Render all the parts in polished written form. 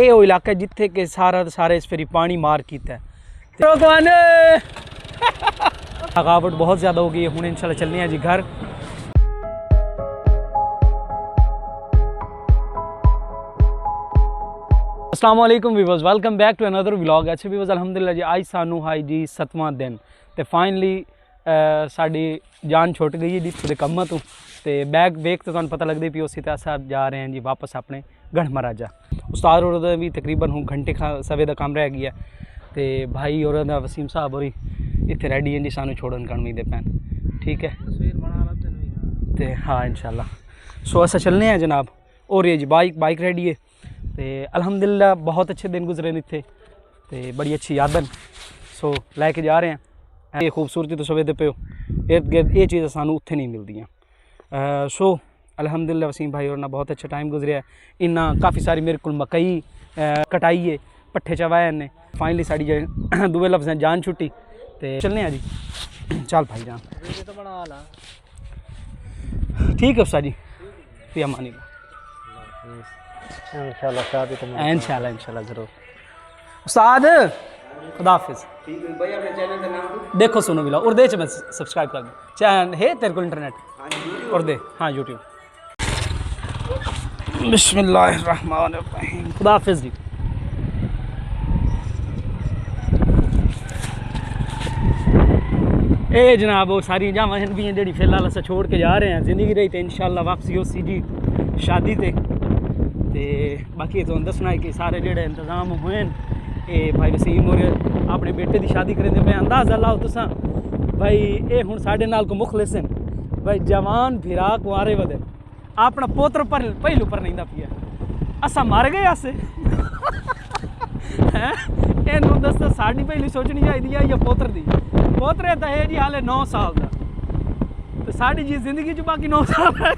ये वो इलाका जिथे कि सारे इस फेरी पानी मार किया है। थकावट बहुत ज़्यादा हो गई है। हूँ इंशाल्लाह चलने हैं जी घर। अस्सलाम वालेकुम viewers, welcome back to another vlog. अच्छा व्यूअर्स, अलहमदुलिल्लाह जी आज सानू है जी 7वां दिन तो फाइनली साड़ी जान छुट गई है जी थोड़े कम्मा तो बैग वेग तो पता लगता भी उसी तरह साहब जा रहे हैं जी वापस अपने गढ़ महाराजा। उस्ताद और भी तकरीबन हूँ घंटे सवे का काम रह गया तो भाई और वसीम साहब और इतने रेडी हैं जी सानू छोड़न करनी दे पैन। ठीक है तो हाँ इंशाल्लाह। सो असा चलने हैं जनाब। और ये जी बाइक रेडी है तो अल्हम्दुलिल्लाह बहुत अच्छे दिन गुजरे इतने तो बड़ी अच्छी यादन। सो लैके जा रहे हैं। ये खूबसूरती तो सवेदे पे इर्द गिर्द ये चीज़ें सानू उत्थे नहीं मिलदियाँ। सो अल्हम्दुलिल्लाह वसीम भाई और ना बहुत अच्छा टाइम गुजरिया। इन्ना काफ़ी सारी मेरे को मकई कटाई है पट्ठे चवाए ने। फाइनली साड़ी दुए लफ्ज़ जान छुट्टी तो चलने हैं जी। चल भाई जान ठीक है उस्ताद जी फिर अमानी इंशाल्लाह ज़रूर उस्ताद। खुदा हाफिज़। देखो सुनो बिला और दे मैं सब्सक्राइब कर दूँ चैनल है तेरे को इंटरनेट और दे हाँ यूट्यूब। बिस्मिल्लाहिर्रहमानिर्रहीम। खुदा हाफिज़ जी। ए जनाब वो सारी जामा भी हैं जी फिलहाल अस छोड़ के जा रहे हैं। ज़िंदगी रही तो इंशाल्लाह वापसी हो सी जी शादी ते बाकी तो दसना है कि सारे जेडे इंतजाम हुए ये भाई वसीम और अपने बेटे की शादी करें मैं अंदाज़ा लाओ तुसा भाई ये हूँ साढ़े नाल को मुखलिस हैं भाई जवान फिरा कुआरे वदे अपना पोत्र पर पहलू पर नहीं पिया असा मर गए अस हैं दस साड़ी पहली सोचनी चाहिए या पोत्र दी पोतरे तो है जी हाले 9 साल का तो साड़ी जी जिंदगी च बाकी 9 साल है।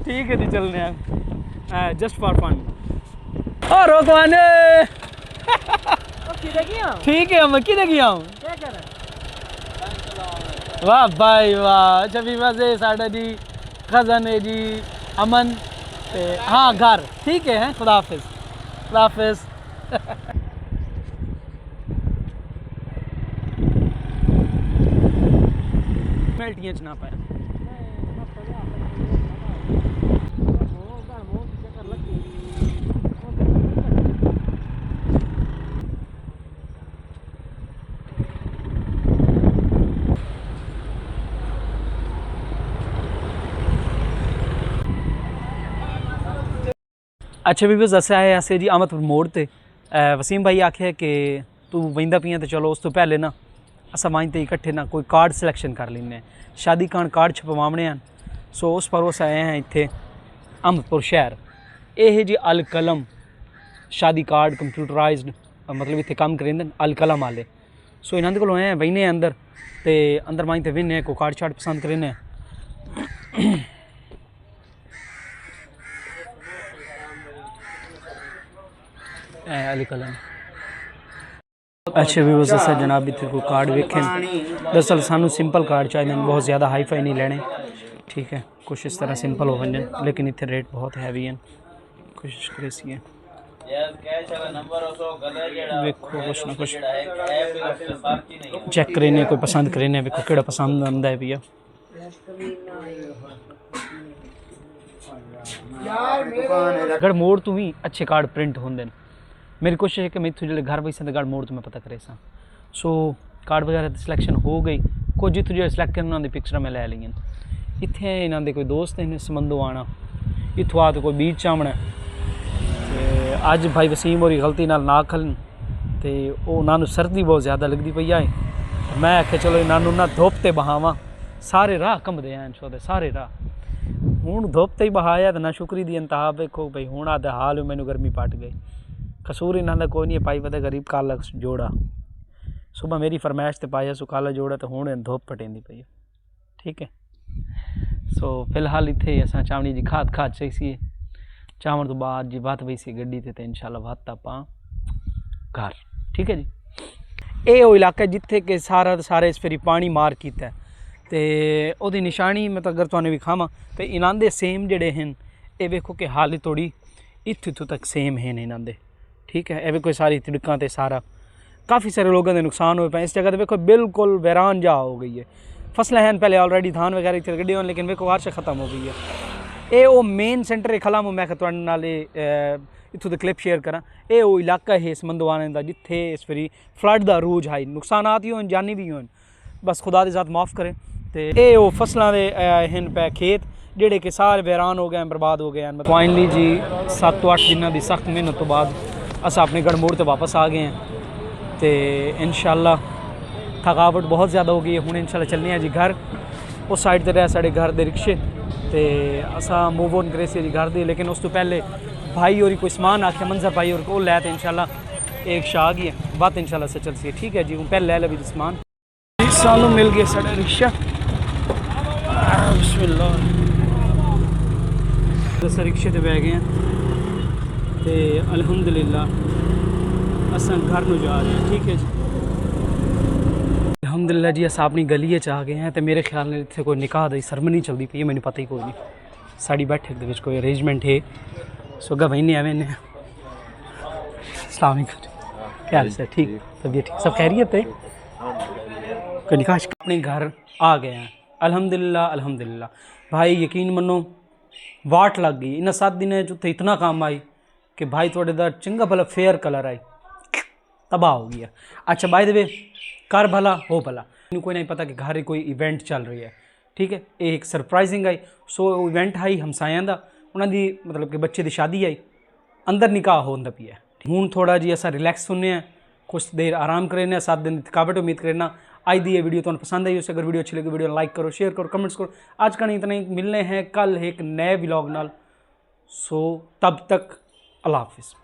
ठीक है जी चलने हैं जस्ट फॉर फन। और रोकवाने ठीक है मैं किधर गया हूँ वाह भाई वाह। छबी मजे साढ़ा जी खजन है जी अमन हाँ घर ठीक है। खुदा हाफिज़ खुदा हाफिज़। मेल्टियाँ ना पाया अच्छा भी बस ऐसे आए ऐसे जी आमद मोड़ ते वसीम भाई आखे कि तू वंदा पियाँ तो चलो उस तो पहले ना असा माइंते इकट्ठे ना कोई कार्ड सिलेक्शन कर लें शादी कार्ड छपवाने हैं। सो उस पर उस आए हैं इत्थे अहमदपुर शहर यह जी अल कलम शादी कार्ड कंप्यूटराइज्ड मतलब इतने कम करें अल कलम आले। सो इन्होंने को आए बहने अंदर तो अंदर माइंते विन्ने कोई कार्ड शार्ड पसंद करें। अली कलम अच्छा भी बस जनाब इतने कोई कार्ड वेखें दरअसल सानू सिंपल कार्ड चाहिए बहुत ज़्यादा हाई फाई नहीं लेने। ठीक है कुछ इस तरह सिंपल हो जाए लेकिन इतने रेट बहुत हैवी हैं कोशिश करें है वेखो कुछ ना कुछ चेक करें कोई पसंद करें वेखो केड़ा पसंद आंदा है भैया। गढ़ मोड़ तो भी अच्छे कार्ड प्रिंट होंगे। मेरी कोशिश है कि मैं इतों जो घर बैठे गढ़ मोड़ तो मैं पता करे सा। सो कार्ड वगैरह सिलेक्शन हो गई कुछ जितों जो सिलेक्ट करना उन्होंने पिक्चर मैं लै ली इतने इन्होंने कोई दोस्त ने संबंधों आना इतों आ तो कोई बीच चामना अज भाई वसीम और गलती ना खलन तो उन्होंने सर्दी बहुत ज़्यादा लगती पई है। मैं आख्या चलो इन्होंने ना धुप ते बहावा सारे राह घूमते हैं छोड़े सारे राह हूँ धुप ते ही बहाया तो ना शुक्री की इंतहा वेखो भाई हूँ आदे हाल मैनू गर्मी पट गई। कसूर इन्हों कोई नहीं पाई पता गरीब काला जोड़ा सुबह मेरी फरमाइश तो पाया सो काला जोड़ा तो हूँ धुप पटेंदी पई है। ठीक है सो फिलहाल इतने अस चावनी जी खाद चाहिए चावण तो बाद जी बात वही सी गड्डी ते इंशाल्लाह बात आप घर। ठीक है जी ये वो इलाका जिथे कि सारे इस फेरी पानी मार किया तो निशानी मैं तो अगर तुहानू विखावां तो इन्हां दे सेम जड़े हैं ये वेखो कि हाल थोड़ी इत्थों तक सेम है नहीं इन्हों, ठीक है। एवं कोई सारी तिड़कों ते सारा काफ़ी सारे लोगों के नुकसान हुए पे। इस जगह देखो बिल्कुल वैरान जा हो गई है। फसलें हैं पहले ऑलरेडी धान वगैरह इतने गड्ढे होने, लेकिन वेको बारिश ख़त्म हो गई है। ये वो मेन सेंटर खलाम मैं थोड़े नाल इत्थों द क्लिप शेयर करा। ये वो इलाका है इस मंदवाने का जिथे इस बारी फ्लड का रूज है, नुकसानात भी होन जानी भी होन, बस खुदा के साथ माफ़ करे। तो ये वो फसलों के हैं पे खेत जेडे कि सारे वैरान हो गए हैं, बर्बाद हो गए हैं। फाइनली जी 7 तो 8 दिनों की सख्त मेहनत तो बाद अस अपने गढ़मोड़ से वापस आ गए हैं। तो इंशाल्लाह थकावट बहुत ज़्यादा हो गई है। हूँ इंशाल्लाह चलने हैं जी घर। उस साइड से रहा साढ़े घर के रिक्शे, तो असा मूव ऑन करे जी घर दे। लेकिन उस तो पहले भाई और कोई समान आख्या मंजर भाई और को लै, तो इंशाल्लाह एक शाह गई है बात इंशाल्लाह से चल सी। ठीक है जी, हूँ पहले ले भी समान सानू मिल गया साढ़ा रिक्शा। बिस्मिल्लाह दस रिक्शे ते बह गए हैं तो अल्हम्दुलिल्लाह अस घर में जा रहे हैं। ठीक है जी, अल्हम्दुलिल्लाह जी अस अपनी गली आ गए हैं। तो मेरे ख्याल में इतने कोई निकाह की सरमनी चलती पई है, मैंने पता ही कोई नहीं। साड़ी बैठक के कोई अरेंजमेंट है। सोगा भाई ने आवे ने अस्सलाम वालेकुम, क्या हाल है? ठीक, तबीयत ठीक, सब खैरियत है? कोई निकाह अपने घर आ गए हैं अल्हम्दुलिल्लाह। अल्हम्दुलिल्लाह भाई यकीन मनो वाट लग गई इन 7 दिनों उत्थे इतना काम आई कि भाई थोड़े दा चंगा भला फेयर कलर आई तबाह हो गया। अच्छा बाय द वे कर भला हो भला, कोई नहीं पता कि घर कोई इवेंट चल रही है। ठीक है, एक surprising I. So event I हमसायां दा, उन्होंने मतलब कि बच्चे की शादी आई, अंदर निकाह होंदा पिया। हूँ थोड़ा जी असा रिलैक्स होने, कुछ देर आराम करें। 7 दिन की थकावट उम्मीद करना आज दी ये वीडियो तो पसंद आई। उससे अगर वीडियो अच्छी लगी वीडियो लाइक करो, शेयर करो, कमेंट्स करो। आज का नहीं इतना ही, मिलने हैं कल एक नए व्लॉग नाल। सो तब तक अल्लाह हाफिज़।